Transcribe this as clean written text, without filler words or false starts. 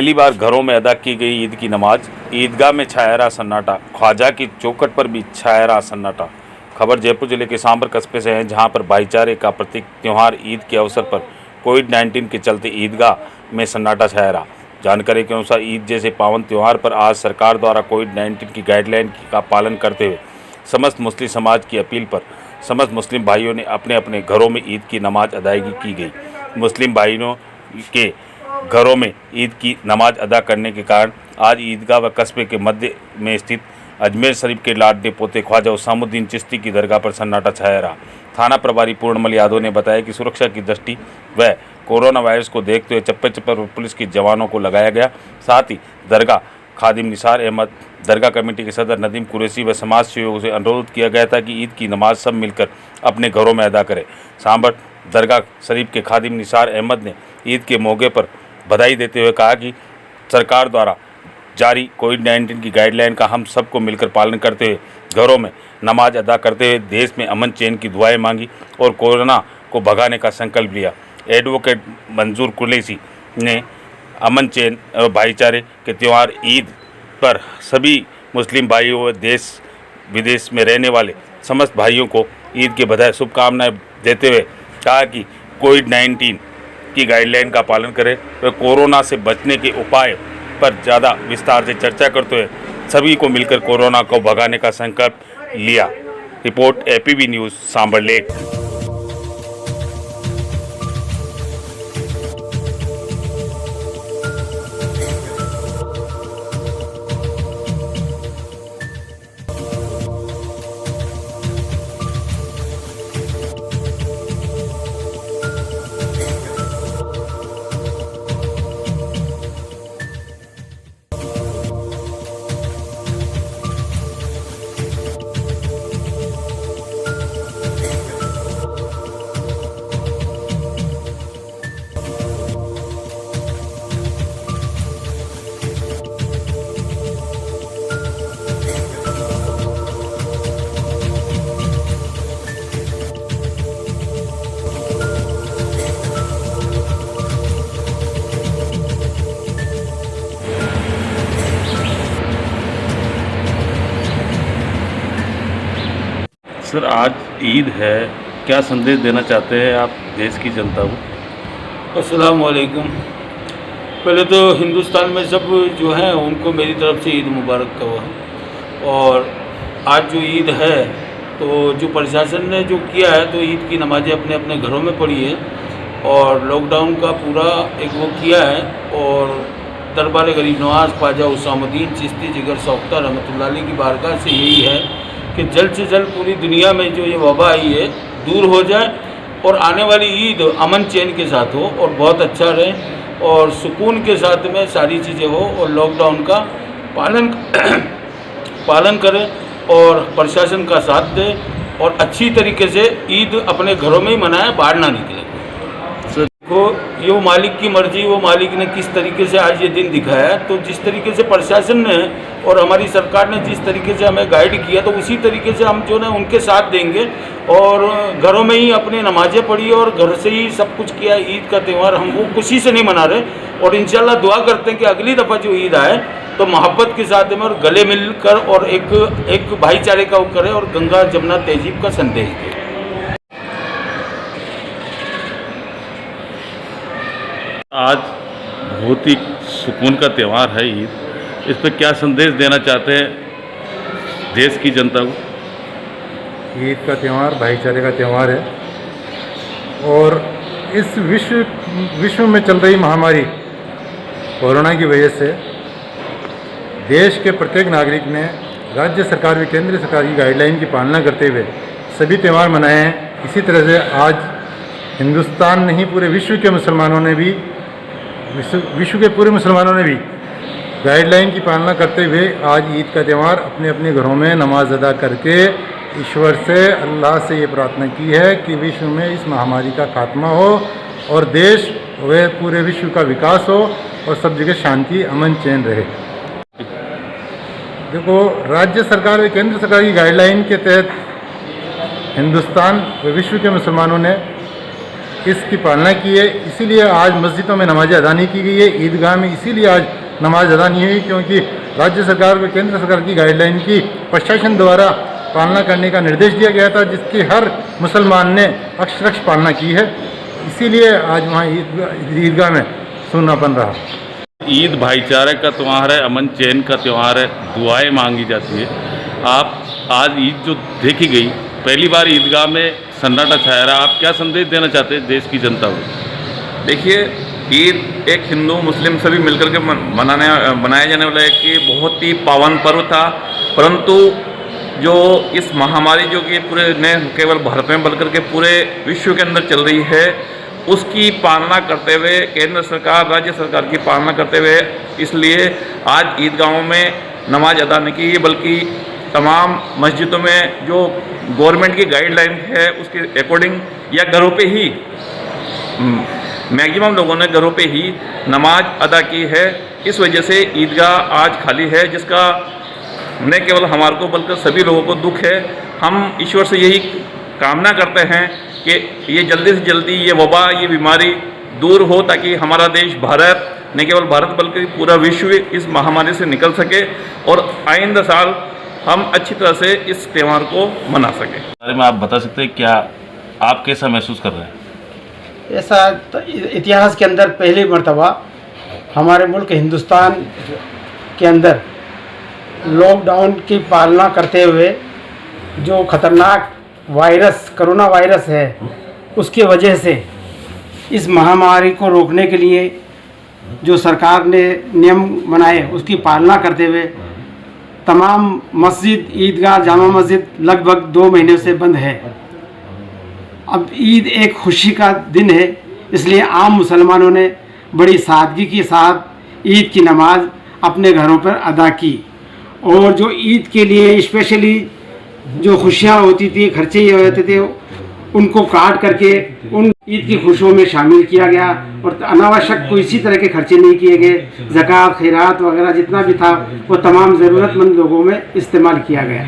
पहली बार घरों में अदा की गई ईद की नमाज। ईदगाह में छाया रहा सन्नाटा, ख्वाजा की चौखट पर भी छाया रहा सन्नाटा। खबर जयपुर जिले के सांबर कस्बे से है, जहां पर भाईचारे का प्रतीक त्यौहार ईद के अवसर पर कोविड-19 के चलते ईदगाह में सन्नाटा छाया रहा। जानकारी के अनुसार ईद जैसे पावन त्यौहार पर आज सरकार द्वारा कोविड-19 की गाइडलाइन का पालन करते हुए समस्त मुस्लिम समाज की अपील पर समस्त मुस्लिम भाइयों ने अपने अपने घरों में ईद की नमाज अदायगी की गई। मुस्लिम भाइयों के घरों में ईद की नमाज अदा करने के कारण आज ईदगाह व कस्बे के मध्य में स्थित अजमेर शरीफ के लाडले पोते ख्वाजा उसामुद्दीन चिश्ती की दरगाह पर सन्नाटा छाया रहा। थाना प्रभारी पूर्णमल यादव ने बताया कि सुरक्षा की दृष्टि व कोरोना वायरस को देखते हुए चप्पे चप्पे पर पुलिस के जवानों को लगाया गया। साथ ही दरगाह खादिम निसार अहमद, दरगाह कमेटी के सदर नदीम कुरैशी व समाज सेवकों से अनुरोध किया गया था कि ईद की नमाज सब मिलकर अपने घरों में अदा करें। सांबर दरगाह शरीफ के खादिम निसार अहमद ने ईद के मौके पर बधाई देते हुए कहा कि सरकार द्वारा जारी कोविड-19 की गाइडलाइन का हम सबको मिलकर पालन करते हुए घरों में नमाज अदा करते हुए देश में अमन चैन की दुआएं मांगी और कोरोना को भगाने का संकल्प लिया। एडवोकेट मंजूर कुरैशी ने अमन चैन और भाईचारे के त्यौहार ईद पर सभी मुस्लिम भाइयों व देश विदेश में रहने वाले समस्त भाइयों को ईद की बधाई शुभकामनाएं देते हुए कहा कि कोविड-19 की गाइडलाइन का पालन करें व कोरोना से बचने के उपाय पर ज़्यादा विस्तार से चर्चा करते हुए सभी को मिलकर कोरोना को भगाने का संकल्प लिया। Report ABP news Sambhar lake. Sir, आज ईद है, क्या संदेश देना चाहते हैं आप देश की जनता को? अस्सलाम वालेकुम। पहले तो हिंदुस्तान में सब जो हैं उनको मेरी तरफ से ईद मुबारक कहो। और आज जो ईद है तो जो प्रशासन ने जो किया है तो ईद की नमाज़ें अपने अपने घरों में पढ़ी है और लॉकडाउन का पूरा एक वो किया है। और दरबार गरीब नवाज ख्वाजा उसामुद्दीन चिश्ती जिगर सौख्ता रहमतुल्लाह अलैह की बारगाह से यही है कि जल्द से जल्द पूरी दुनिया में जो ये वबा आई है दूर हो जाए और आने वाली ईद अमन चैन के साथ हो और बहुत अच्छा रहे और सुकून के साथ में सारी चीज़ें हो और लॉकडाउन का पालन करें और प्रशासन का साथ दे और अच्छी तरीके से ईद अपने घरों में ही मनाएं, बाहर ना निकले। तो ये वो मालिक की मर्जी, वो मालिक ने किस तरीके से आज ये दिन दिखाया, तो जिस तरीके से प्रशासन ने और हमारी सरकार ने जिस तरीके से हमें गाइड किया तो उसी तरीके से हम जो है उनके साथ देंगे और घरों में ही अपनी नमाज़ें पढ़ी और घर से ही सब कुछ किया। ईद का त्यौहार हम वो खुशी से नहीं मना रहे और इंशाल्लाह दुआ करते हैं कि अगली दफ़ा जो ईद आए तो मोहब्बत के साथ में और गले मिलकर और एक भाईचारे का वो करें और गंगा जमुना तहजीब का संदेश दें। आज बहुत ही सुकून का त्यौहार है ईद, इस पर क्या संदेश देना चाहते हैं देश की जनता को? ईद का त्यौहार भाईचारे का त्यौहार है और इस विश्व में चल रही महामारी कोरोना की वजह से देश के प्रत्येक नागरिक ने राज्य सरकार व केंद्र सरकार की गाइडलाइन की पालना करते हुए सभी त्यौहार मनाए हैं। इसी तरह से आज हिंदुस्तान नहीं पूरे विश्व के मुसलमानों ने भी गाइडलाइन की पालना करते हुए आज ईद का त्यौहार अपने अपने घरों में नमाज अदा करके ईश्वर से अल्लाह से ये प्रार्थना की है कि विश्व में इस महामारी का खात्मा हो और देश व पूरे विश्व का विकास हो और सब जगह शांति अमन चैन रहे। देखो, राज्य सरकार व केंद्र सरकार की गाइडलाइन के तहत हिंदुस्तान व विश्व के मुसलमानों ने इसकी पालना की है। इसीलिए आज मस्जिदों में नमाज अदा नहीं की गई है, ईदगाह में इसीलिए आज नमाज अदा नहीं हुई, क्योंकि राज्य सरकार को केंद्र सरकार की गाइडलाइन की प्रशासन द्वारा पालना करने का निर्देश दिया गया था, जिसकी हर मुसलमान ने अक्षरश पालना की है। इसीलिए आज वहाँ ईदगाह में सुन्नापन रहा। ईद भाईचारे का त्यौहार है, अमन चैन का त्यौहार है, दुआएं मांगी जाती है। आप आज ईद जो देखी गई, पहली बार ईदगाह में सन्नाटा छाया रहा, आप क्या संदेश देना चाहते हैं देश की जनता को? देखिए, ईद एक हिंदू मुस्लिम सभी मिलकर के मनाया जाने वाला एक बहुत ही पावन पर्व था, परंतु जो इस महामारी जो कि पूरे न केवल भारत में बल्कि के पूरे विश्व के अंदर चल रही है, उसकी पालना करते हुए केंद्र सरकार राज्य सरकार की पालना करते हुए इसलिए आज ईदगाहों में नमाज अदा नहीं की, बल्कि तमाम मस्जिदों में जो गवर्नमेंट की गाइडलाइन है उसके अकॉर्डिंग या घरों पे ही मैक्सिमम लोगों ने घरों पे ही नमाज अदा की है। इस वजह से ईदगाह आज खाली है, जिसका न केवल हमारे को बल्कि सभी लोगों को दुख है। हम ईश्वर से यही कामना करते हैं कि ये जल्दी से जल्दी ये वबा ये बीमारी दूर हो, ताकि हमारा देश भारत न केवल भारत बल्कि पूरा विश्व इस महामारी से निकल सके और आइंदा साल हम अच्छी तरह से इस त्यौहार को मना सकें। बारे में आप बता सकते हैं, क्या आप कैसा महसूस कर रहे हैं? ऐसा इतिहास के अंदर पहली मर्तबा हमारे मुल्क हिंदुस्तान के अंदर लॉकडाउन की पालना करते हुए जो ख़तरनाक वायरस कोरोना वायरस है उसकी वजह से इस महामारी को रोकने के लिए जो सरकार ने नियम बनाए उसकी पालना करते हुए तमाम मस्जिद ईदगाह जामा मस्जिद लगभग 2 महीने से बंद है। अब ईद एक खुशी का दिन है, इसलिए आम मुसलमानों ने बड़ी सादगी के साथ ईद की नमाज अपने घरों पर अदा की और जो ईद के लिए स्पेशली जो खुशियाँ होती थी, खर्चे ये होते थे, उनको काट करके उन ईद की खुशियों में शामिल किया गया और अनावश्यक कोई इसी तरह के खर्चे नहीं किए गए। ज़कात खैरात वगैरह जितना भी था वो तमाम ज़रूरतमंद लोगों में इस्तेमाल किया गया।